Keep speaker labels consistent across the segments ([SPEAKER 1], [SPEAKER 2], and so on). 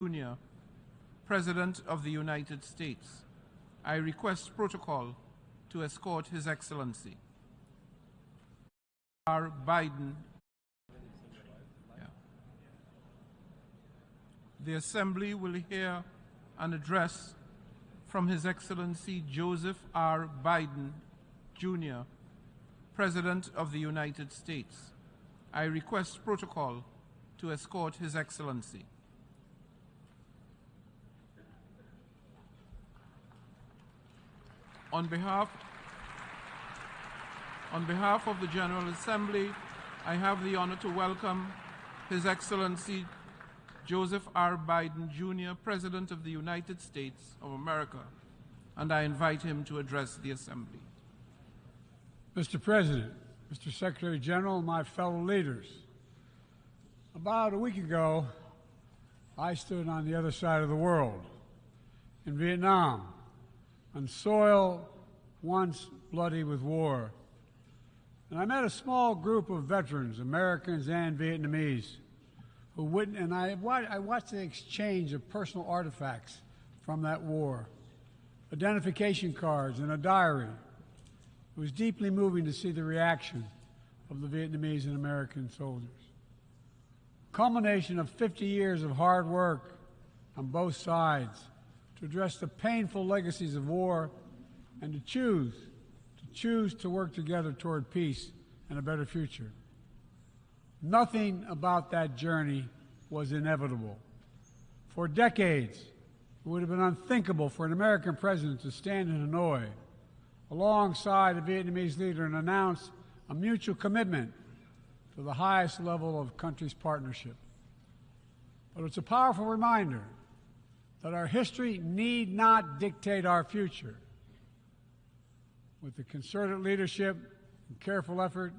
[SPEAKER 1] Jr., President of the United States. I request protocol to escort His Excellency R. Biden. The Assembly will hear an address from His Excellency Joseph R. Biden, Jr., President of the United States. I request protocol to escort His Excellency. On behalf of the General Assembly, I have the honor to welcome His Excellency Joseph R. Biden, Jr., President of the United States of America, and I invite him to address the Assembly.
[SPEAKER 2] Mr. President, Mr. Secretary General, my fellow leaders, about a week ago, I stood on the other side of the world, in Vietnam, on soil once bloody with war. And I met a small group of veterans, Americans and Vietnamese, who witnessed, and I watched the exchange of personal artifacts from that war, identification cards and a diary. It was deeply moving to see the reaction of the Vietnamese and American soldiers. Culmination of 50 years of hard work on both sides to address the painful legacies of war and to choose to work together toward peace and a better future. Nothing about that journey was inevitable. For decades, it would have been unthinkable for an American president to stand in Hanoi alongside a Vietnamese leader and announce a mutual commitment to the highest level of country's partnership. But it's a powerful reminder that our history need not dictate our future. With the concerted leadership and careful effort,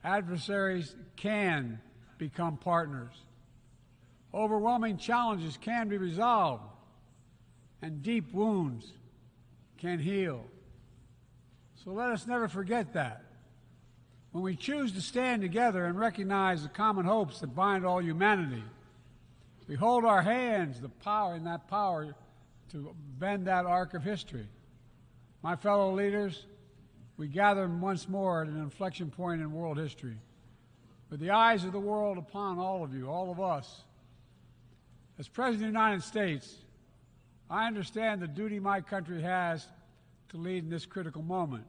[SPEAKER 2] adversaries can become partners. Overwhelming challenges can be resolved, and deep wounds can heal. So let us never forget that. When we choose to stand together and recognize the common hopes that bind all humanity, we hold our hands the power to bend that arc of history. My fellow leaders, we gather once more at an inflection point in world history, with the eyes of the world upon all of you, all of us. As President of the United States, I understand the duty my country has to lead in this critical moment,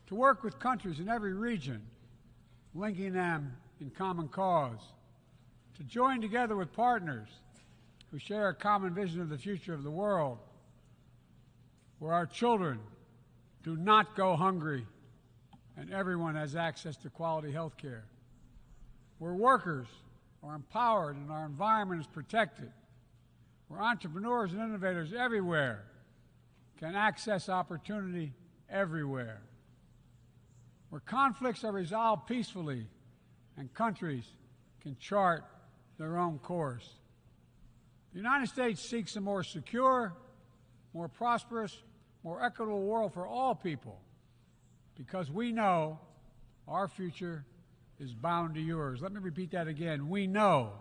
[SPEAKER 2] to work with countries in every region, linking them in common cause, to join together with partners who share a common vision of the future of the world, where our children do not go hungry and everyone has access to quality health care, where workers are empowered and our environment is protected, where entrepreneurs and innovators everywhere can access opportunity everywhere, where conflicts are resolved peacefully and countries can chart their own course. The United States seeks a more secure, more prosperous, more equitable world for all people, because we know our future is bound to yours. Let me repeat that again. We know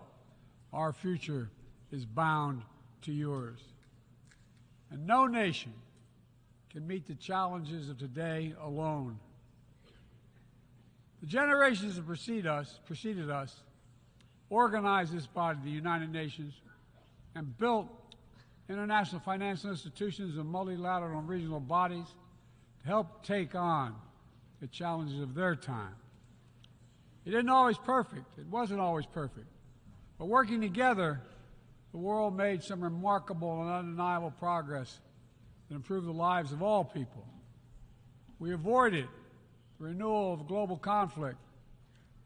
[SPEAKER 2] our future is bound to yours. And no nation can meet the challenges of today alone. The generations that preceded us organized this body, the United Nations, and built international financial institutions and multilateral and regional bodies to help take on the challenges of their time. It wasn't always perfect. But working together, the world made some remarkable and undeniable progress that improved the lives of all people. We avoided the renewal of global conflict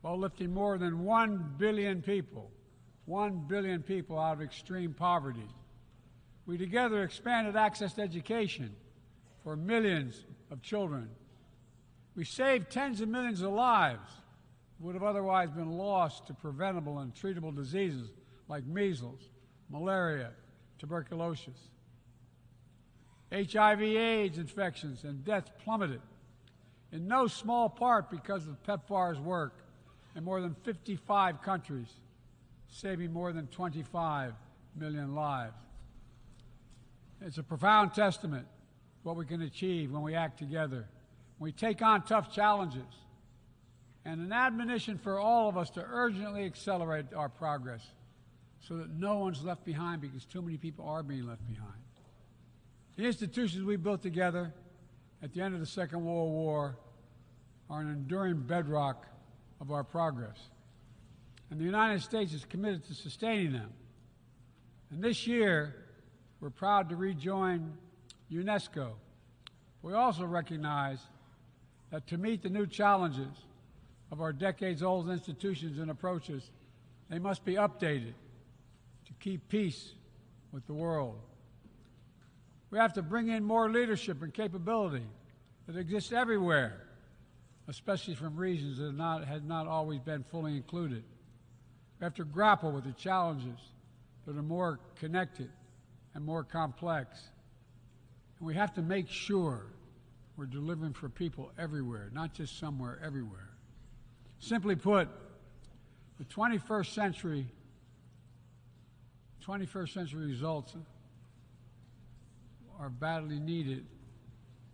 [SPEAKER 2] while lifting more than 1 billion people out of extreme poverty. We together expanded access to education for millions of children. We saved tens of millions of lives that would have otherwise been lost to preventable and treatable diseases like measles, malaria, tuberculosis. HIV/AIDS infections and deaths plummeted, in no small part because of PEPFAR's work in more than 55 countries, saving more than 25 million lives. It's a profound testament to what we can achieve when we act together, when we take on tough challenges, and an admonition for all of us to urgently accelerate our progress so that no one's left behind, because too many people are being left behind. The institutions we built together at the end of the Second World War are an enduring bedrock of our progress, and the United States is committed to sustaining them. And this year, we're proud to rejoin UNESCO. We also recognize that to meet the new challenges of our decades-old institutions and approaches, they must be updated to keep peace with the world. We have to bring in more leadership and capability that exists everywhere, especially from regions that have not always been fully included. We have to grapple with the challenges that are more connected and more complex. And we have to make sure we're delivering for people everywhere, not just somewhere, everywhere. Simply put, the 21st century results are badly needed.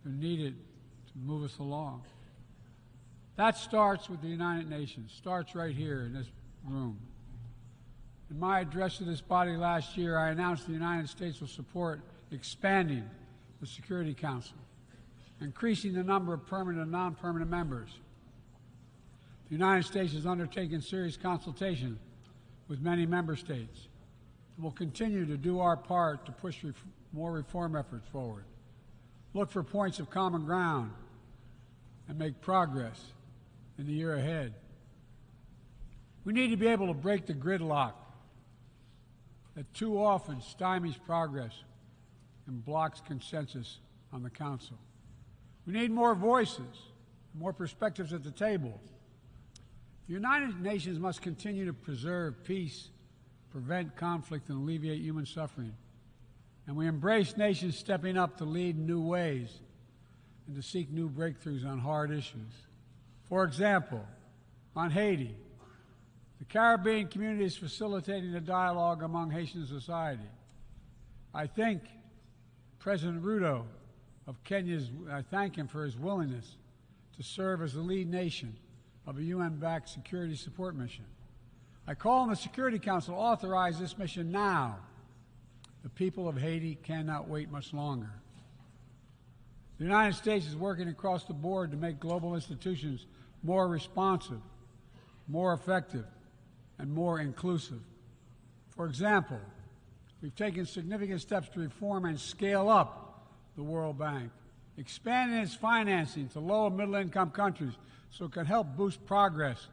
[SPEAKER 2] They're needed to move us along. That starts with the United Nations, starts right here in this room. In my address to this body last year, I announced the United States will support expanding the Security Council, increasing the number of permanent and non-permanent members. The United States has undertaken serious consultation with many member states and will continue to do our part to push more reform efforts forward, look for points of common ground, and make progress in the year ahead. We need to be able to break the gridlock that too often stymies progress and blocks consensus on the Council. We need more voices, more perspectives at the table. The United Nations must continue to preserve peace, prevent conflict, and alleviate human suffering. And we embrace nations stepping up to lead in new ways and to seek new breakthroughs on hard issues. For example, on Haiti, the Caribbean community is facilitating a dialogue among Haitian society. I thank President Ruto of Kenya. I thank him for his willingness to serve as the lead nation of a UN-backed security support mission. I call on the Security Council to authorize this mission now. The people of Haiti cannot wait much longer. The United States is working across the board to make global institutions more responsive, more effective, and more inclusive. For example, we've taken significant steps to reform and scale up the World Bank, expanding its financing to low and middle-income countries so it can help boost progress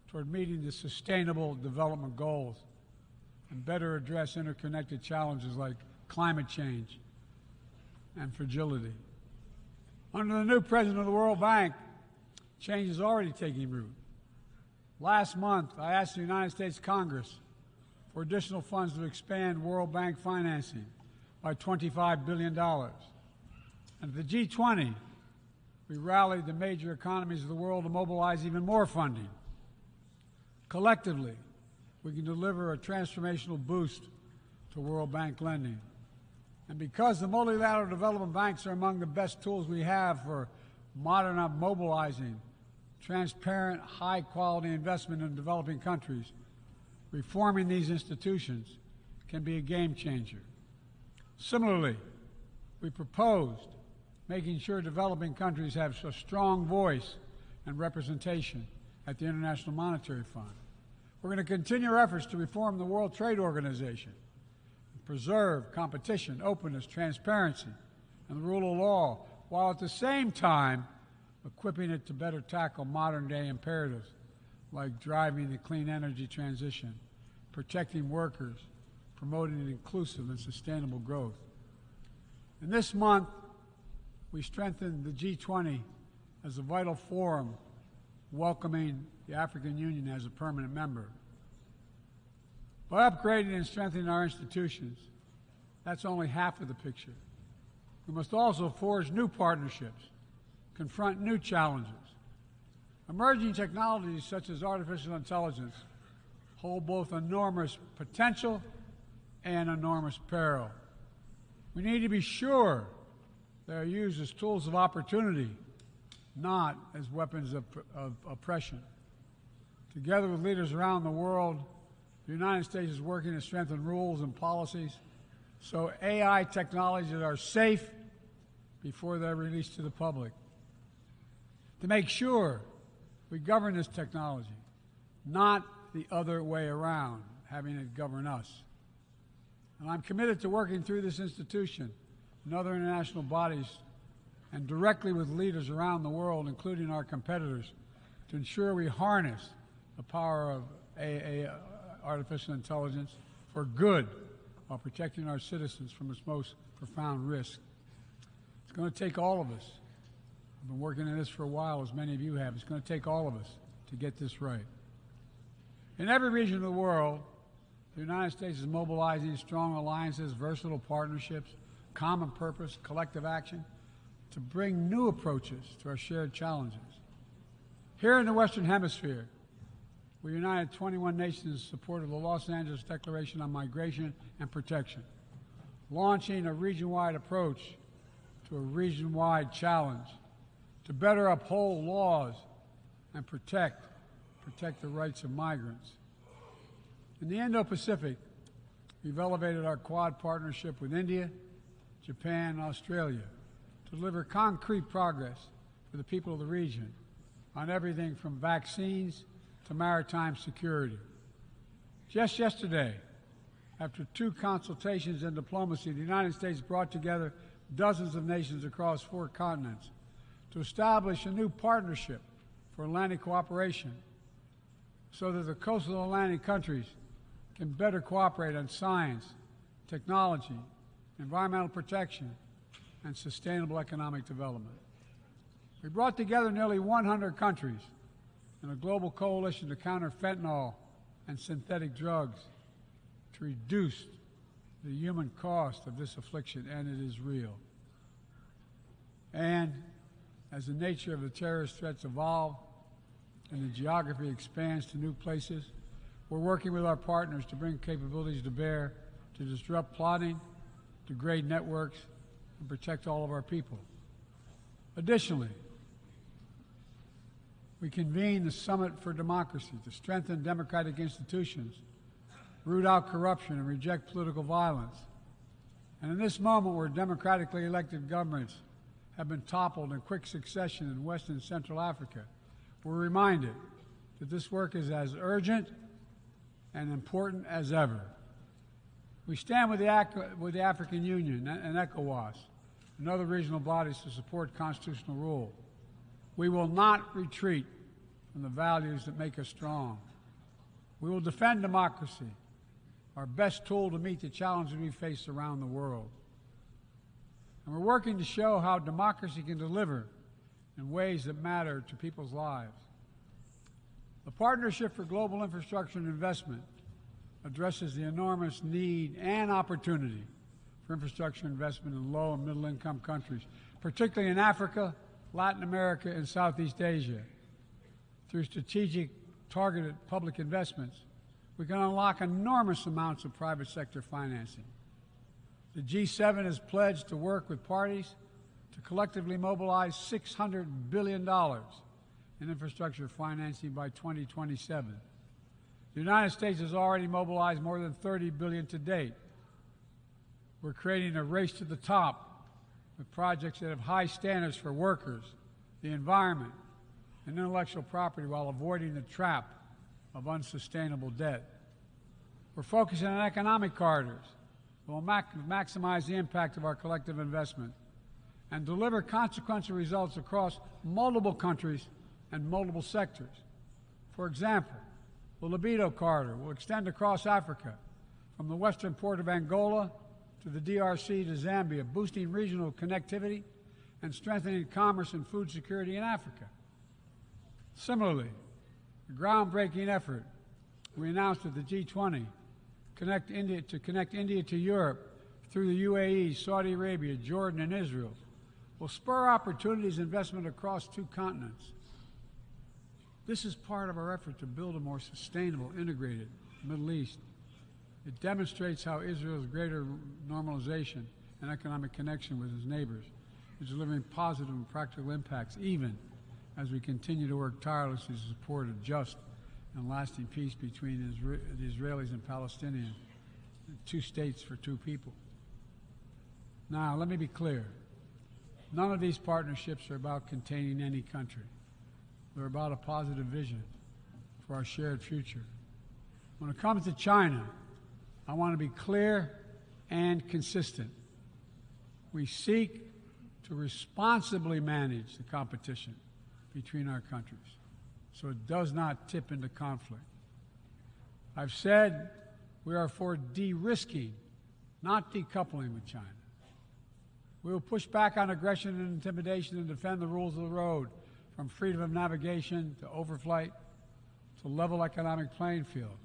[SPEAKER 2] toward meeting the Sustainable Development Goals and better address interconnected challenges like climate change and fragility. Under the new president of the World Bank, change is already taking root. Last month, I asked the United States Congress for additional funds to expand World Bank financing by $25 billion. And at the G20, we rallied the major economies of the world to mobilize even more funding. Collectively, we can deliver a transformational boost to World Bank lending. And because the multilateral development banks are among the best tools we have for mobilizing transparent, high-quality investment in developing countries, reforming these institutions can be a game changer. Similarly, we proposed making sure developing countries have a strong voice and representation at the International Monetary Fund. We're going to continue our efforts to reform the World Trade Organization, preserve competition, openness, transparency, and the rule of law, while at the same time equipping it to better tackle modern-day imperatives like driving the clean energy transition, protecting workers, promoting inclusive and sustainable growth. And this month, we strengthened the G20 as a vital forum, welcoming the African Union as a permanent member. By upgrading and strengthening our institutions, that's only half of the picture. We must also forge new partnerships, confront new challenges. Emerging technologies such as artificial intelligence hold both enormous potential and enormous peril. We need to be sure they are used as tools of opportunity, not as weapons of oppression. Together with leaders around the world, the United States is working to strengthen rules and policies so AI technologies are safe before they're released to the public. To make sure we govern this technology, not the other way around, having it govern us. And I'm committed to working through this institution and other international bodies and directly with leaders around the world, including our competitors, to ensure we harness the power of artificial intelligence for good while protecting our citizens from its most profound risk. It's going to take all of us. I've been working on this for a while, as many of you have. It's going to take all of us to get this right. In every region of the world, the United States is mobilizing strong alliances, versatile partnerships, common purpose, collective action to bring new approaches to our shared challenges. Here in the Western Hemisphere, we united 21 nations in support of the Los Angeles Declaration on Migration and Protection, launching a region-wide approach to a region-wide challenge to better uphold laws and protect the rights of migrants. In the Indo-Pacific, we've elevated our Quad partnership with India, Japan, and Australia to deliver concrete progress for the people of the region on everything from vaccines to maritime security. Just yesterday, after 2 consultations and diplomacy, the United States brought together dozens of nations across 4 continents to establish a new partnership for Atlantic cooperation so that the coastal Atlantic countries can better cooperate on science, technology, environmental protection, and sustainable economic development. We brought together nearly 100 countries in a global coalition to counter fentanyl and synthetic drugs to reduce the human cost of this affliction, and it is real. And as the nature of the terrorist threats evolve and the geography expands to new places, we're working with our partners to bring capabilities to bear to disrupt plotting, degrade networks, and protect all of our people. Additionally, we convened the Summit for Democracy to strengthen democratic institutions, root out corruption, and reject political violence. And in this moment where democratically elected governments have been toppled in quick succession in West and Central Africa, we're reminded that this work is as urgent and important as ever. We stand with the African Union and ECOWAS and other regional bodies to support constitutional rule. We will not retreat from the values that make us strong. We will defend democracy, our best tool to meet the challenges we face around the world. And we're working to show how democracy can deliver in ways that matter to people's lives. The Partnership for Global Infrastructure and Investment addresses the enormous need and opportunity for infrastructure investment in low and middle-income countries, particularly in Africa, Latin America, and Southeast Asia. Through strategic, targeted public investments, we can unlock enormous amounts of private sector financing. The G7 has pledged to work with parties to collectively mobilize $600 billion in infrastructure financing by 2027. The United States has already mobilized more than $30 billion to date. We're creating a race to the top with projects that have high standards for workers, the environment, and intellectual property while avoiding the trap of unsustainable debt. We're focusing on economic corridors that will maximize the impact of our collective investment and deliver consequential results across multiple countries and multiple sectors. For example, the Libido Corridor will extend across Africa from the western port of Angola to the DRC to Zambia, boosting regional connectivity and strengthening commerce and food security in Africa. Similarly, the groundbreaking effort we announced at the G20 to connect India to Europe through the UAE, Saudi Arabia, Jordan, and Israel will spur opportunities and investment across 2 continents. This is part of our effort to build a more sustainable, integrated Middle East. It demonstrates how Israel's greater normalization and economic connection with its neighbors is delivering positive and practical impacts, even as we continue to work tirelessly to support a just and lasting peace between the Israelis and Palestinians, 2 states for 2 people. Now, let me be clear. None of these partnerships are about containing any country. They're about a positive vision for our shared future. When it comes to China, I want to be clear and consistent. We seek to responsibly manage the competition between our countries so it does not tip into conflict. I've said we are for de-risking, not decoupling with China. We will push back on aggression and intimidation and defend the rules of the road, from freedom of navigation to overflight to level economic playing field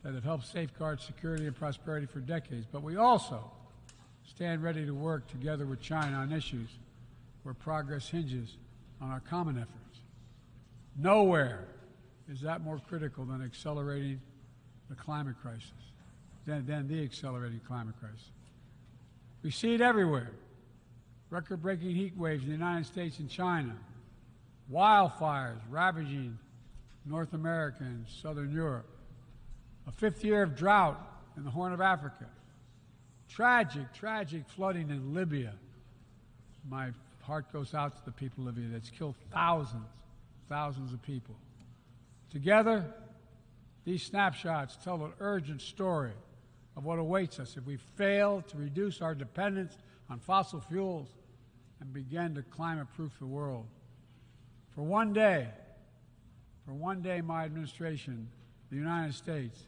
[SPEAKER 2] that have helped safeguard security and prosperity for decades. But we also stand ready to work together with China on issues where progress hinges on our common efforts. Nowhere is that more critical than accelerating the climate crisis, than the accelerating climate crisis. We see it everywhere. Record-breaking heat waves in the United States and China, wildfires ravaging North America and Southern Europe, a 5th year of drought in the Horn of Africa, tragic flooding in Libya. My heart goes out to the people of Libya. That's killed thousands of people. Together, these snapshots tell an urgent story of what awaits us if we fail to reduce our dependence on fossil fuels and begin to climate-proof the world. For one day, my administration, the United States,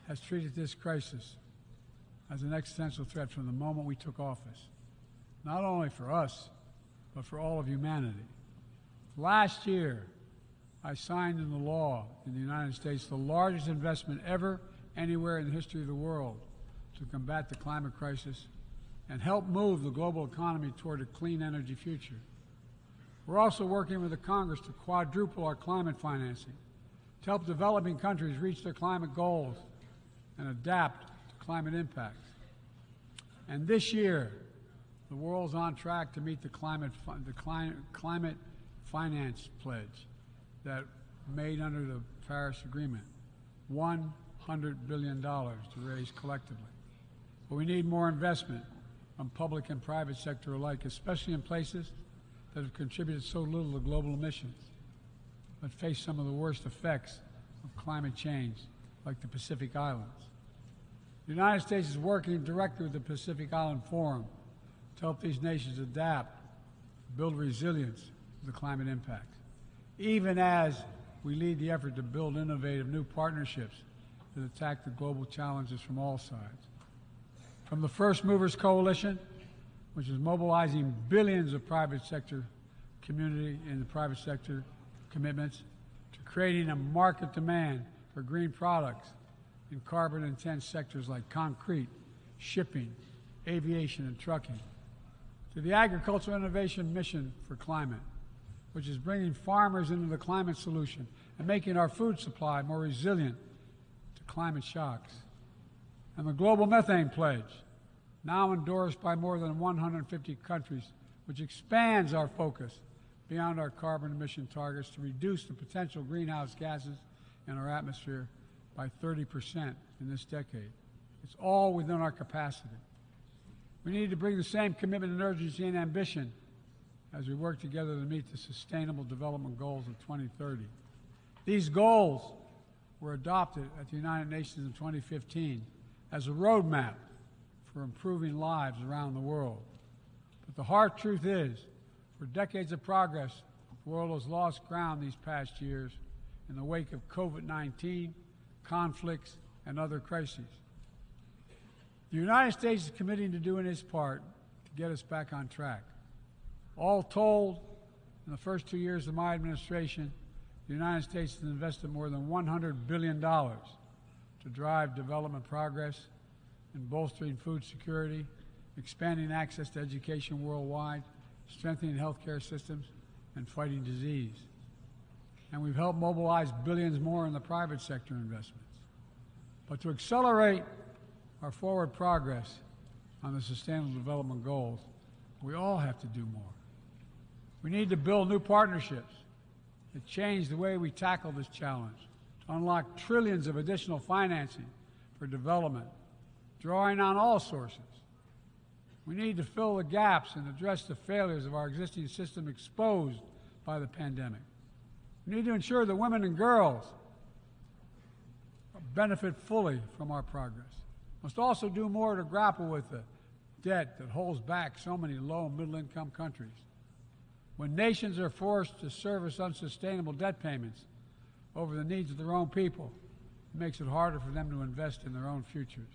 [SPEAKER 2] has treated this crisis as an existential threat from the moment we took office, not only for us, but for all of humanity. Last year, I signed into law in the United States the largest investment ever anywhere in the history of the world to combat the climate crisis and help move the global economy toward a clean energy future. We're also working with the Congress to quadruple our climate financing to help developing countries reach their climate goals and adapt to climate impacts. And this year, the world's on track to meet the climate finance pledge that made under the Paris Agreement, $100 billion to raise collectively. But we need more investment from public and private sector alike, especially in places that have contributed so little to global emissions, but face some of the worst effects of climate change, like the Pacific Islands. The United States is working directly with the Pacific Island Forum to help these nations adapt, build resilience to the climate impacts, even as we lead the effort to build innovative new partnerships that attack the global challenges from all sides. From the First Movers Coalition, which is mobilizing billions of private sector community and the private sector commitments, to creating a market demand for green products in carbon-intense sectors like concrete, shipping, aviation, and trucking, to the Agricultural Innovation Mission for Climate, which is bringing farmers into the climate solution and making our food supply more resilient to climate shocks, and the Global Methane Pledge, now endorsed by more than 150 countries, which expands our focus beyond our carbon emission targets to reduce the potential greenhouse gases in our atmosphere by 30% in this decade. It's all within our capacity. We need to bring the same commitment and urgency and ambition as we work together to meet the Sustainable Development Goals of 2030. These goals were adopted at the United Nations in 2015 as a roadmap for improving lives around the world. But the hard truth is, for decades of progress, the world has lost ground these past years in the wake of COVID-19, conflicts, and other crises. The United States is committing to doing its part to get us back on track. All told, in the first 2 years of my administration, the United States has invested more than $100 billion to drive development progress in bolstering food security, expanding access to education worldwide, strengthening healthcare systems, and fighting disease. And we've helped mobilize billions more in the private sector investments. But to accelerate our forward progress on the Sustainable Development Goals, we all have to do more. We need to build new partnerships that change the way we tackle this challenge, to unlock trillions of additional financing for development, drawing on all sources. We need to fill the gaps and address the failures of our existing system exposed by the pandemic. We need to ensure that women and girls benefit fully from our progress. We must also do more to grapple with the debt that holds back so many low and middle-income countries. When nations are forced to service unsustainable debt payments over the needs of their own people, it makes it harder for them to invest in their own futures.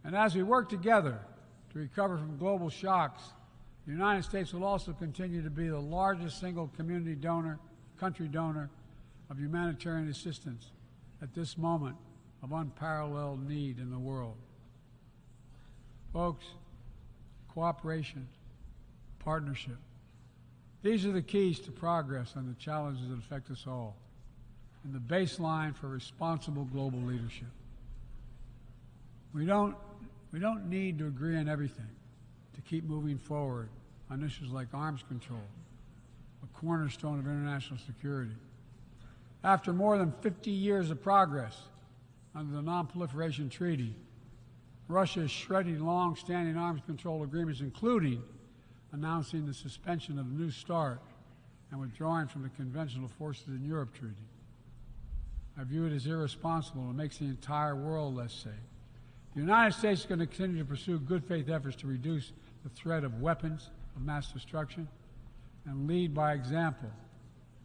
[SPEAKER 2] And as we work together to recover from global shocks, the United States will also continue to be the largest single country donor of humanitarian assistance at this moment of unparalleled need in the world. Folks, cooperation, partnership, these are the keys to progress on the challenges that affect us all, and the baseline for responsible global leadership. We don't need to agree on everything to keep moving forward on issues like arms control, a cornerstone of international security. After more than 50 years of progress under the Non-Proliferation Treaty, Russia is shredding long-standing arms control agreements, including announcing the suspension of the New START and withdrawing from the Conventional Forces in Europe Treaty. I view it as irresponsible and makes the entire world less safe. The United States is going to continue to pursue good faith efforts to reduce the threat of weapons of mass destruction and lead by example,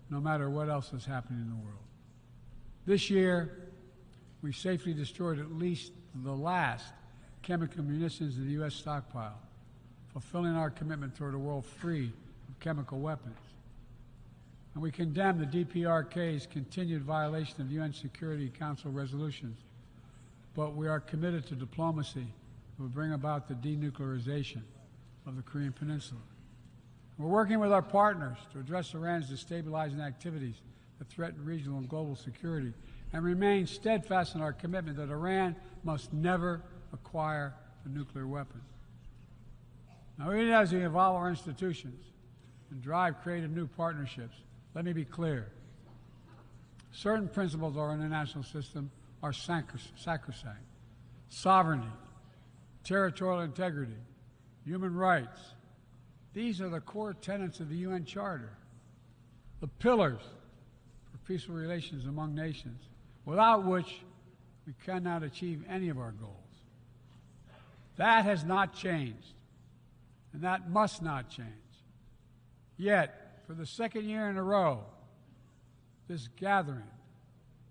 [SPEAKER 2] no matter what else is happening in the world. This year, we safely destroyed at least the last chemical munitions in the U.S. stockpile, fulfilling our commitment toward a world free of chemical weapons. And we condemn the DPRK's continued violation of UN Security Council resolutions, but we are committed to diplomacy that will bring about the denuclearization of the Korean Peninsula. We're working with our partners to address Iran's destabilizing activities that threaten regional and global security, and remain steadfast in our commitment that Iran must never acquire a nuclear weapon. Now, even as we evolve our institutions and drive creative new partnerships, let me be clear. Certain principles of our international system are sacrosanct. Sovereignty, territorial integrity, human rights. These are the core tenets of the UN Charter, the pillars for peaceful relations among nations, without which we cannot achieve any of our goals. That has not changed, and that must not change. Yet, for the second year in a row, this gathering,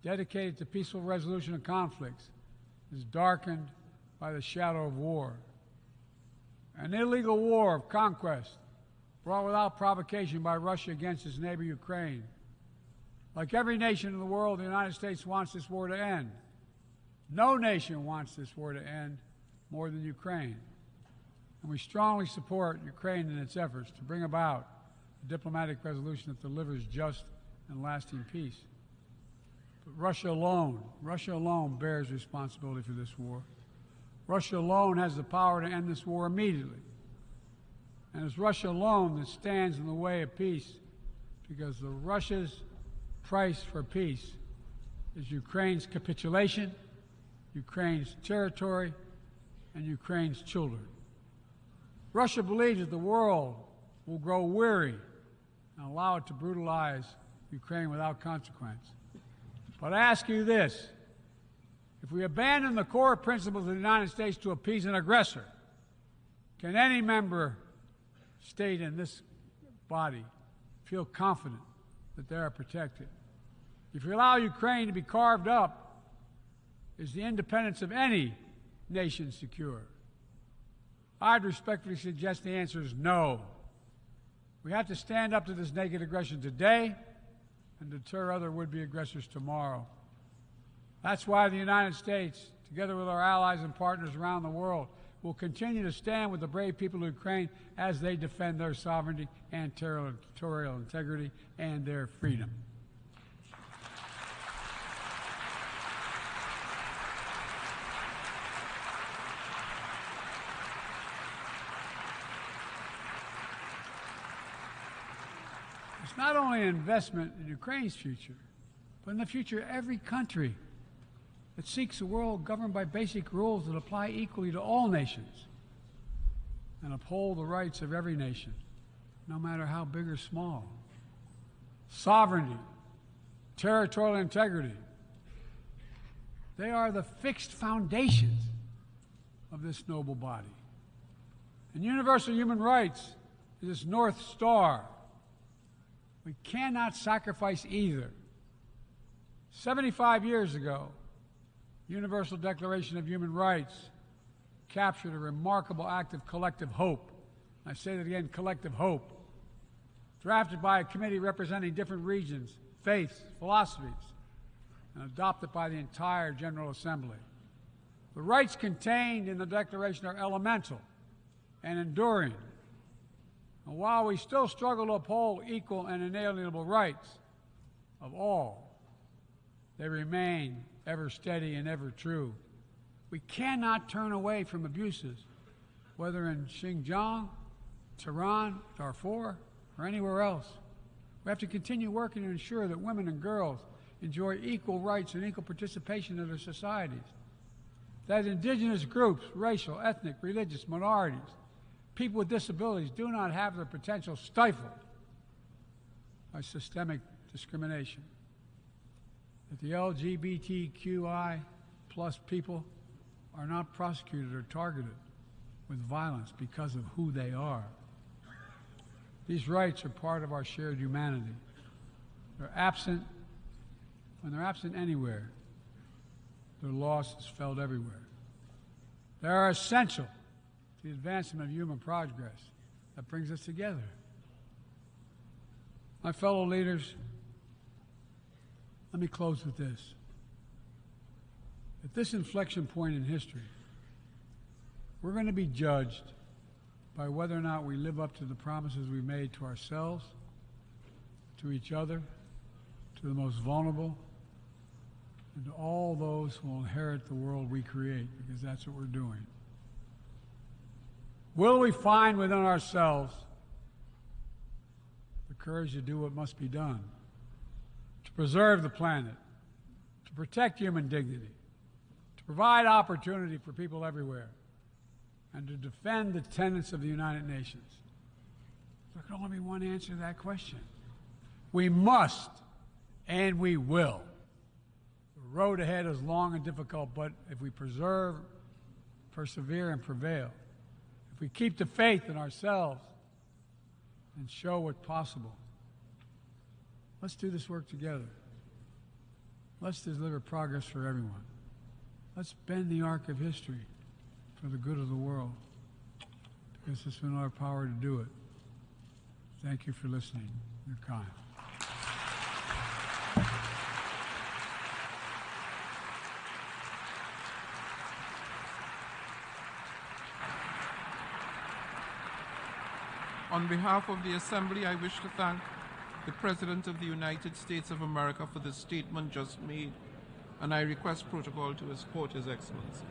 [SPEAKER 2] dedicated to peaceful resolution of conflicts, is darkened by the shadow of war. An illegal war of conquest brought without provocation by Russia against its neighbor Ukraine. Like every nation in the world, the United States wants this war to end. No nation wants this war to end more than Ukraine. And we strongly support Ukraine in its efforts to bring about a diplomatic resolution that delivers just and lasting peace. But Russia alone bears responsibility for this war. Russia alone has the power to end this war immediately. And it's Russia alone that stands in the way of peace, because Russia's price for peace is Ukraine's capitulation, Ukraine's territory, and Ukraine's children. Russia believes that the world will grow weary and allow it to brutalize Ukraine without consequence. But I ask you this: if we abandon the core principles of the United States to appease an aggressor, can any member state in this body feel confident that they are protected? If we allow Ukraine to be carved up, is the independence of any nation secure? I'd respectfully suggest the answer is no. We have to stand up to this naked aggression today and deter other would-be aggressors tomorrow. That's why the United States, together with our allies and partners around the world, will continue to stand with the brave people of Ukraine as they defend their sovereignty and territorial integrity and their freedom. It's not only an investment in Ukraine's future, but in the future of every country that seeks a world governed by basic rules that apply equally to all nations and uphold the rights of every nation, no matter how big or small. Sovereignty, territorial integrity, they are the fixed foundations of this noble body. And universal human rights is its North Star. We cannot sacrifice either. 75 years ago, the Universal Declaration of Human Rights captured a remarkable act of collective hope. I say that again, collective hope. Drafted by a committee representing different regions, faiths, philosophies, and adopted by the entire General Assembly. The rights contained in the Declaration are elemental and enduring. And while we still struggle to uphold equal and inalienable rights of all, they remain ever steady and ever true. We cannot turn away from abuses, whether in Xinjiang, Tehran, Darfur, or anywhere else. We have to continue working to ensure that women and girls enjoy equal rights and equal participation in their societies, that indigenous groups, racial, ethnic, religious minorities, people with disabilities do not have their potential stifled by systemic discrimination, that the LGBTQI plus people are not prosecuted or targeted with violence because of who they are. These rights are part of our shared humanity. They're absent. When they're absent anywhere, their loss is felt everywhere. They are essential to the advancement of human progress that brings us together. My fellow leaders, let me close with this. At this inflection point in history, we're going to be judged by whether or not we live up to the promises we made to ourselves, to each other, to the most vulnerable, and to all those who will inherit the world we create, because that's what we're doing. Will we find within ourselves the courage to do what must be done, to preserve the planet, to protect human dignity, to provide opportunity for people everywhere, and to defend the tenets of the United Nations? There can only be one answer to that question. We must, and we will. The road ahead is long and difficult, but if we persevere and prevail, if we keep the faith in ourselves and show what's possible, let's do this work together. Let's deliver progress for everyone. Let's bend the arc of history for the good of the world, because it's in our power to do it. Thank you for listening. You're kind.
[SPEAKER 1] On behalf of the Assembly, I wish to thank the President of the United States of America for the statement just made, and I request protocol to escort His Excellency.